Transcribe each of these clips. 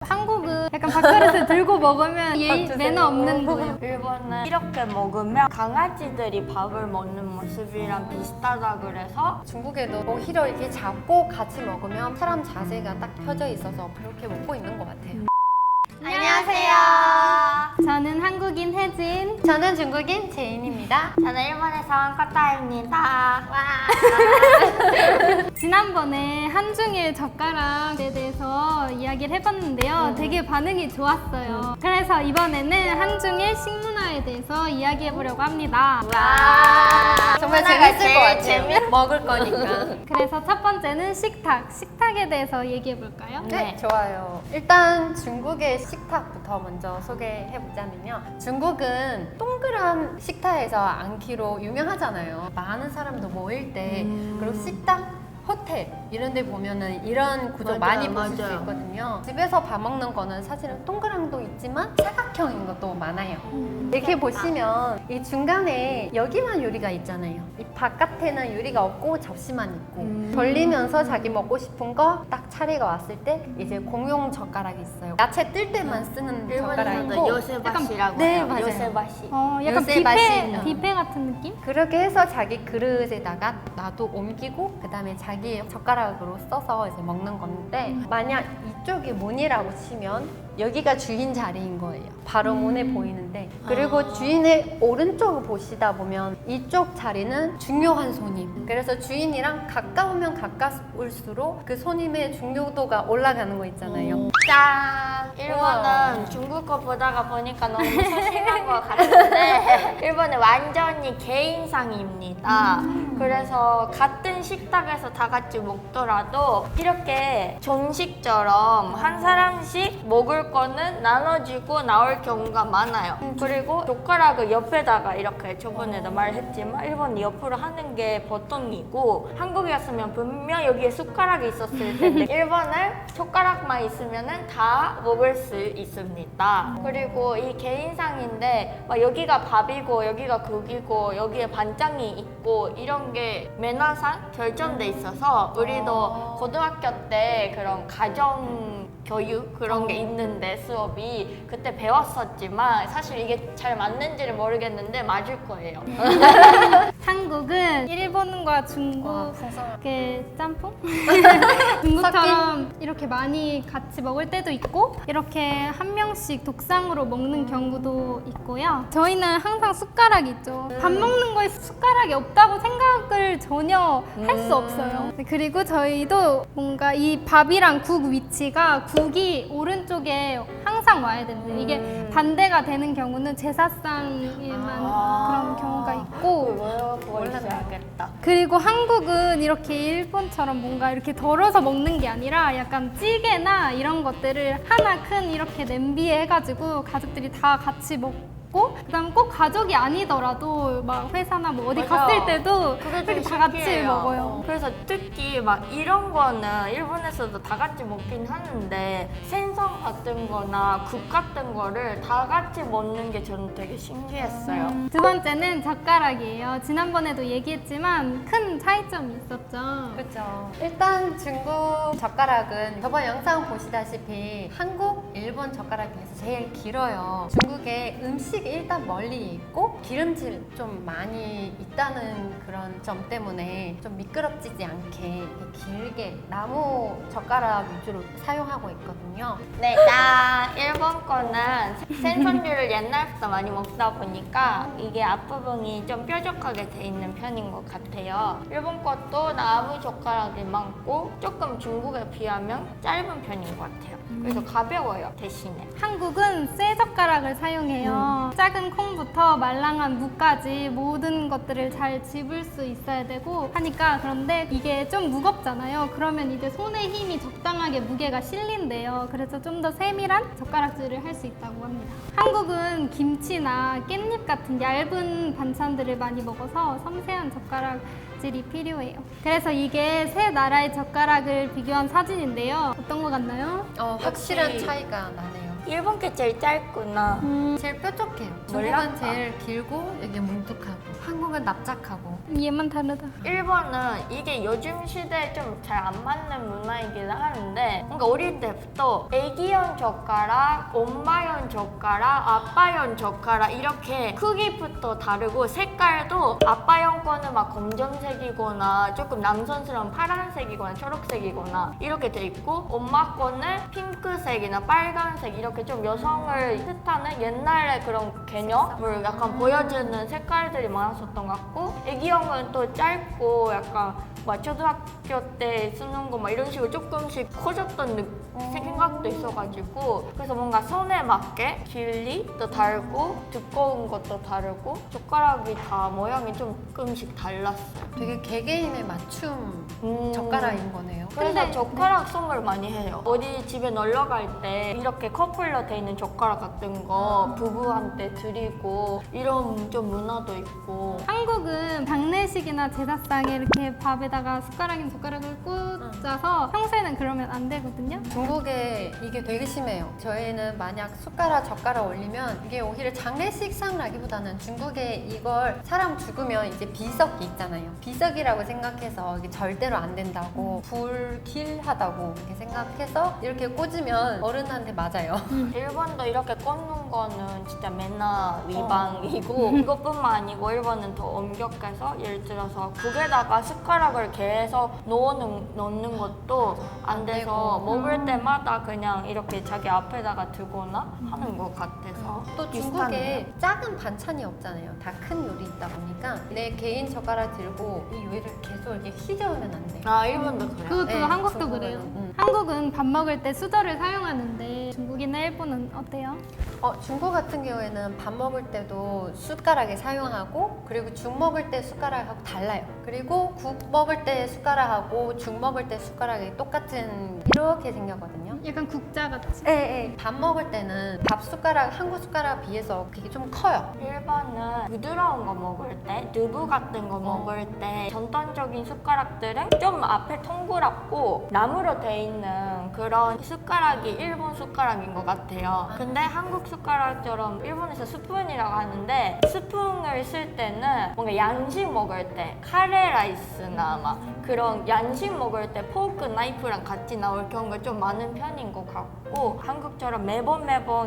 한국은 약간 밥그릇을 들고 먹으면 매너 없는 거예요. 일본은 이렇게 먹으면 강아지들이 밥을 먹는 모습이랑 비슷하다 그래서 중국에도 오히려 이렇게 잡고 같이 먹으면 사람 자세가 딱 펴져 있어서 그렇게 먹고 있는 것 같아요. 안녕하세요. 저는 한국인 혜진. 저는 중국인 제인입니다. 저는 일본에서 온 커타입니다. 지난번에 한중일 젓가락에 대해서 이야기를 해봤는데요. 되게 반응이 좋았어요. 그래서 이번에는 한중일 식문화에 대해서 이야기해보려고 합니다. 와, 정말 재밌을 것 같아요. 먹을 거니까. 그래서 첫 번째는 식탁. 식탁에 대해서 얘기해볼까요? 네, 좋아요. 일단 중국의 식탁부터 먼저 소개해보자면요. 중국은 동그란 식탁에서 앉기로 유명하잖아요. 많은 사람도 모일 때 그리고 식당, 호텔 이런 데 보면은 이런 구조 맞아요, 많이 보실 수 맞아요. 있거든요. 집에서 밥 먹는 거는 사실은 동그랑도 있지만 사각형인 것도 많아요. 이렇게 보시면 이 중간에 여기만 유리가 있잖아요. 이 바깥에는 유리가 없고 접시만 있고 돌리면서 자기 먹고 싶은 거 딱 차례가 왔을 때 이제 공용 젓가락이 있어요. 야채 뜰 때만 쓰는 젓가락이 일본에서도 있고 요새밭이라고 네, 해요. 맞아요. 요새밭이. 약간 요새 맛이 뷔페, 뷔페 같은 느낌? 그렇게 해서 자기 그릇에다가 놔도 옮기고 그 다음에 자기 젓가락으로 써서 이제 먹는 건데 만약 이쪽이 문이라고 치면 여기가 주인 자리인 거예요. 바로 문에 보이는데 그리고 주인의 오른쪽을 보시다 보면 이쪽 자리는 중요한 손님. 그래서 주인이랑 가까우면 가까울수록 그 손님의 중요도가 올라가는 거 있잖아요. 짠! 일본은 중국 거 보다가 보니까 너무 소심한 것 같은데 일본은 완전히 개인상입니다. 그래서 같은 식탁에서 다 같이 먹더라도 이렇게 정식처럼 한 사람씩 먹을 거는 나눠주고 나올 경우가 많아요. 그리고 젓가락을 옆에다가 이렇게 저번에도 말했지만 일본은 옆으로 하는 게 보통이고 한국이었으면 분명 여기에 숟가락이 있었을 텐데 일본은 젓가락만 있으면 다 먹을 수 있습니다. 그리고 이 개인상인데 막 여기가 밥이고 여기가 국이고 여기에 반찬이 있고 이런 게 매너상 결정돼 있어서 우리도 고등학교 때 그런 가정 교육 그런 게 있는데 수업이 그때 배웠었지만 사실 이게 잘 맞는지를 모르겠는데 맞을 거예요. 한국은 일본과 중국 와, 풍성하다. 이렇게 짬뽕? 중국처럼 이렇게 많이 같이 먹을 때도 있고 이렇게 한 명씩 독상으로 먹는 경우도 있고요. 저희는 항상 숟가락이 있죠. 밥 먹는 거에 숟가락이 없다고 생각을 전혀 할 수 없어요. 그리고 저희도 뭔가 이 밥이랑 국 위치가 국이 오른쪽에 항상 와야 되는데 이게 반대가 되는 경우는 제사상에만 그런 경우가 있고 그거 있어야겠다. 그리고 한국은 이렇게 일본처럼 뭔가 이렇게 덜어서 먹는 게 아니라 약간 찌개나 이런 것들을 하나 큰 이렇게 냄비에 해가지고 가족들이 다 같이 먹고 그다음 꼭 가족이 아니더라도 막 회사나 뭐 어디 맞아. 갔을 때도 그게 이렇게 좀 다 같이 신기해요. 먹어요. 그래서 특히 막 이런 거는 일본에서도 다 같이 먹긴 하는데 생선 같은 거나 국 같은 거를 다 같이 먹는 게 저는 되게 신기했어요. 두 번째는 젓가락이에요. 지난번에도 얘기했지만 큰 차이점이 있었죠. 그렇죠. 일단 중국 젓가락은 저번 영상 보시다시피 한국, 일본 젓가락 중에서 제일 길어요. 중국의 음식이 일단 멀리 있고 기름질 좀 많이 있다는 그런 점 때문에 좀 미끄럽지지 않게 이렇게 길게 나무 젓가락 위주로 사용하고 있거든요. 네, 나 일본 거는 생선류를 옛날부터 많이 먹다 보니까 이게 앞부분이 좀 뾰족하게 돼 있는 편인 것 같아요. 일본 것도 나무 젓가락이 많고 조금 중국에 비하면 짧은 편인 것 같아요. 그래서 가벼워요, 대신에. 한국은 쇠 젓가락을 사용해요. 작은 콩부터 말랑한 무까지 모든 것들을 잘 집을 수 있어야 되고 하니까 그런데 이게 좀 무겁잖아요. 그러면 이제 손의 힘이 적당하게 무게가 실린대요. 그래서 좀 더 세밀한 젓가락질을 할 수 있다고 합니다. 한국은 김치나 깻잎 같은 얇은 반찬들을 많이 먹어서 섬세한 젓가락질이 필요해요. 그래서 이게 세 나라의 젓가락을 비교한 사진인데요. 어떤 것 같나요? 확실한 역시 차이가 나네요. 일본 게 제일 짧구나. 제일 뾰족해요. 몰랐다. 중국은 제일 길고 여기 뭉툭하고 한국은 납작하고 얘만 다르다. 일본은 이게 요즘 시대에 좀 잘 안 맞는 문화이긴 하는데 뭔가 어릴 때부터 애기용 젓가락, 엄마용 젓가락, 아빠용 젓가락 이렇게 크기부터 다르고 색깔도 아빠용 거는 막 검정색이거나 조금 남성스러운 파란색이거나 초록색이거나 이렇게 돼 있고 엄마 거는 핑크색이나 빨간색 이렇게 좀 여성을 뜻하는 옛날의 그런 개념을 약간 보여주는 색깔들이 많았었던 것 같고 애기용은 또 짧고 약간 막 초등학교 때 쓰는 거 막 이런 식으로 조금씩 커졌던 생각도 있어가지고 그래서 뭔가 손에 맞게 길이도 다르고 두꺼운 것도 다르고 젓가락이 다 모양이 조금씩 달랐어요. 되게 개개인의 맞춤 젓가락인 거네요. 그래서 근데- 젓가락 선물 많이 해요. 어디 집에 놀러 갈 때 이렇게 커플로 돼 있는 젓가락 같은 거 부부한테 드리고 이런 좀 문화도 있고 한국은 장례식이나 제사상에 이렇게 밥에다가 숟가락인 젓가락을 꽂아서 평소에는 그러면 안 되거든요. 중국에 이게 되게 심해요. 저희는 만약 숟가락, 젓가락 올리면 이게 오히려 장례식상라기보다는 중국에 이걸 사람 죽으면 이제 비석이 있잖아요. 비석이라고 생각해서 이게 절대로 안 된다고 불길하다고 이렇게 생각해서 이렇게 꽂으면 어른한테 맞아요. 일본도 이렇게 꽂는 거는 진짜 매너 위반이고 이것뿐만 아니고 일본은 더 엄격해서 예를 들어서 국에다가 숟가락을 계속 넣는 것도 안 돼서 되고. 먹을 때마다 그냥 이렇게 자기 앞에다가 두거나 하는 것 같아서 또 비슷하네요. 중국에 작은 반찬이 없잖아요. 다 큰 요리 있다 보니까 내 개인 젓가락 들고 이 요리를 계속 이렇게 휘저으면 안 돼. 아 일본도 그래요? 그거 네, 한국도 중국은, 그래요. 음. 한국은 밥 먹을 때 수저를 사용하는데 중국이나 일본은 어때요? 중국 같은 경우에는 밥 먹을 때도 숟가락에 사용하고 그리고 죽 먹을 때 숟가락하고 달라요. 그리고 국 먹을 때 숟가락하고 죽 먹을 때 숟가락이 똑같은 이렇게 생겼거든요. 약간 국자 같이. 네. 밥 먹을 때는 밥 숟가락 한국 숟가락 비해서 그게 좀 커요. 일본은 부드러운 거 먹을 때, 두부 같은 거 먹을 때 전통적인 숟가락들은 좀 앞에 동그랗고 나무로 돼 있는 그런 숟가락이 일본 숟가락인 것 같아요. 근데 한국 숟가락처럼 일본에서 스푼이라고 하는데 스푼을 쓸 때는 뭔가 양식 먹을 때 카레 라이스나 막 그런 양식 먹을 때 포크 나이프랑 같이 나올 경우가 좀 많은 편인 것 같고 한국처럼 매번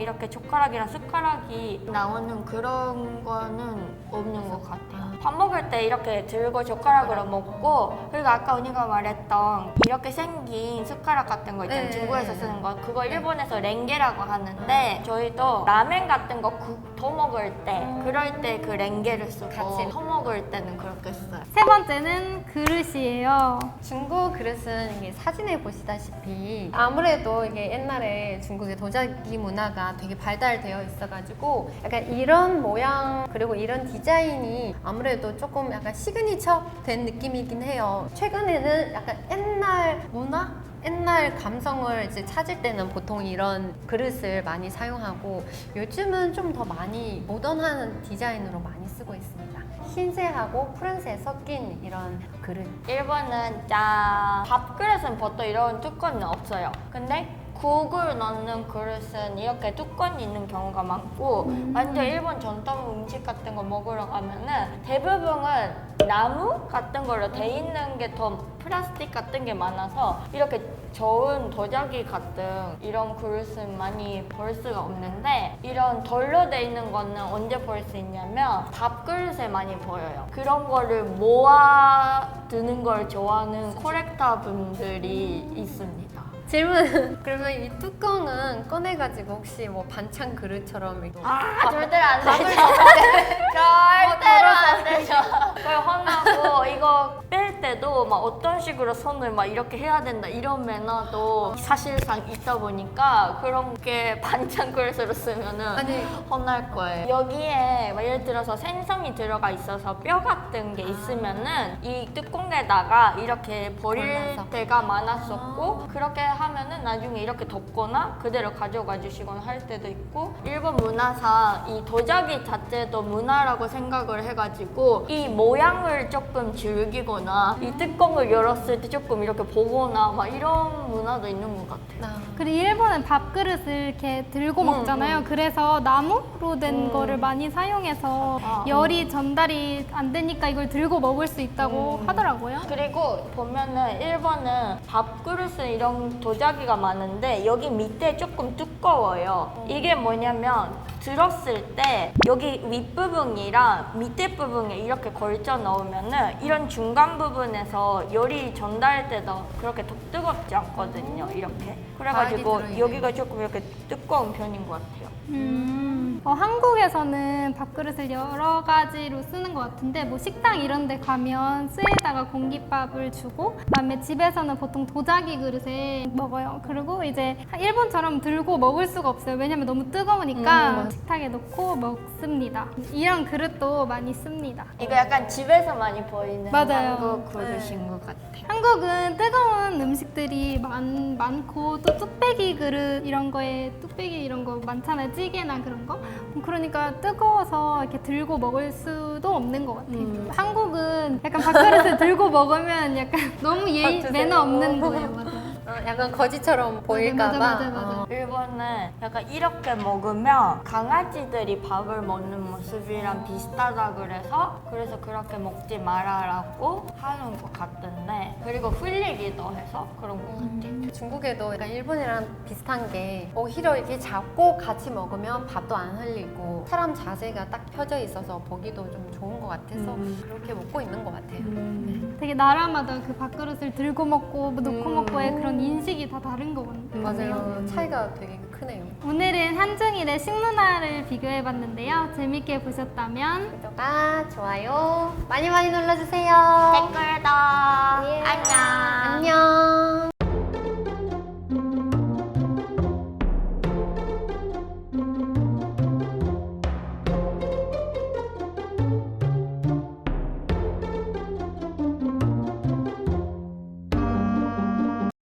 이렇게 젓가락이랑 숟가락이 나오는 그런 거는 없는 것 같아요. 밥 먹을 때 이렇게 들고 젓가락으로 먹고 그리고 아까 언니가 말했던 이렇게 생긴 숟가락 같은 거 있잖아요. 네. 중국에서 쓰는 거 그거 일본에서 렌게라고 하는데 저희도 라멘 같은 거 국 더 먹을 때 그럴 때 그 렌게를 쓰고 같이. 더 먹을 때는 그렇게 써요. 세 번째는 그릇이에요. 중국 그릇은 이게 사진에 보시다시피 아무래도 이게 옛날에 중국의 도자기 문화가 되게 발달되어 있어가지고 약간 이런 모양 그리고 이런 디자인이 아무래도 조금 약간 시그니처 된 느낌이긴 해요. 최근에는 약간 옛날 문화? 옛날 감성을 이제 찾을 때는 보통 이런 그릇을 많이 사용하고 요즘은 좀 더 많이 모던한 디자인으로 많이 쓰고 있습니다. 흰색하고 푸른색 섞인 이런 그릇. 일본은 짠 밥그릇은 보통 이런 뚜껑은 없어요. 근데 국을 넣는 그릇은 이렇게 뚜껑이 있는 경우가 많고 완전 일본 전통 음식 같은 거 먹으러 가면은 대부분은 나무 같은 걸로 돼 있는 게 더 플라스틱 같은 게 많아서 이렇게 저은 도자기 같은 이런 그릇은 많이 볼 수가 없는데 이런 돌로 돼 있는 거는 언제 볼 수 있냐면 밥그릇에 많이 보여요. 그런 거를 모아 두는 걸 좋아하는 콜렉터 분들이 있습니다. 질문. 그러면 이 뚜껑은 꺼내가지고 혹시 뭐 반찬 그릇처럼 이렇게 절대로 안 되죠. 절대로 안 되죠. 그걸 혼나고 이거 뺄 때도 막 어떤 식으로 손을 막 이렇게 해야 된다 이런 매너도 사실상 있다 보니까 그런 게 반찬 그릇으로 쓰면은 아니. 혼날 거예요. 여기에 막 예를 들어서 생선이 들어가 있어서 뼈 같은 게 있으면은 이 뚜껑에다가 이렇게 버릴 골라서. 때가 많았었고 그렇게 하면은 나중에 이렇게 덮거나 그대로 가져가 주시거나 할 때도 있고 일본 문화상 이 도자기 자체도 문화라고 생각을 해가지고 이 모양을 조금 즐기거나 이 뚜껑을 열었을 때 조금 이렇게 보거나 막 이런 문화도 있는 것 같아요. 그리고 일본은 밥그릇을 이렇게 들고 먹잖아요. 그래서 나무로 된 거를 많이 사용해서 열이 전달이 안 되니까 이걸 들고 먹을 수 있다고 하더라고요. 그리고 보면은 일본은 밥그릇은 이런 도자기가 많은데 여기 밑에 조금 두꺼워요. 이게 뭐냐면 들었을 때 여기 윗부분이랑 밑에 부분에 이렇게 걸쳐 넣으면은 이런 중간 부분에서 열이 전달될 때도 그렇게 뜨겁지 않거든요. 이렇게. 그래가지고 들어있네요. 여기가 조금 이렇게 두꺼운 편인 것 같아요. 한국에서는 밥그릇을 여러 가지로 쓰는 것 같은데 뭐 식당 이런 데 가면 쇠에다가 공깃밥을 주고 그다음에 집에서는 보통 도자기 그릇에 먹어요. 그리고 이제 일본처럼 들고 먹을 수가 없어요. 왜냐면 너무 뜨거우니까 식탁에 놓고 먹습니다. 이런 그릇도 많이 씁니다. 이거 약간 집에서 많이 보이는 맞아요. 한국 그릇인 것 같아요. 한국은 뜨거운 음식들이 많고 또 뚝배기 그릇 이런 거에 뚝배기 이런 거 많잖아요. 찌개나 그런 거. 그러니까 뜨거워서 이렇게 들고 먹을 수도 없는 것 같아요. 한국은 약간 밥그릇을 들고 먹으면 약간 너무 매너 없는 거예요. 맞아요. 약간 거지처럼 보일까봐. 맞아. 일본은 약간 이렇게 먹으면 강아지들이 밥을 먹는 모습이랑 비슷하다 그래서 그렇게 먹지 말아라고 하는 것 같던데 그리고 흘리기도 해서 그런 것 같아요. 중국에도 약간 일본이랑 비슷한 게 오히려 이렇게 잡고 같이 먹으면 밥도 안 흘리고 사람 자세가 딱 펴져 있어서 보기도 좀 좋은 것 같아서 그렇게 먹고 있는 것 같아요. 되게 나라마다 그 밥그릇을 들고 먹고 놓고 먹고의 그런 인식이 다 다른 것 같아요. 맞아요. 차이가 되게 크네요. 오늘은 한중일의 식문화를 비교해봤는데요. 재밌게 보셨다면 구독과 좋아요 많이 눌러주세요. 댓글도 안녕. 안녕.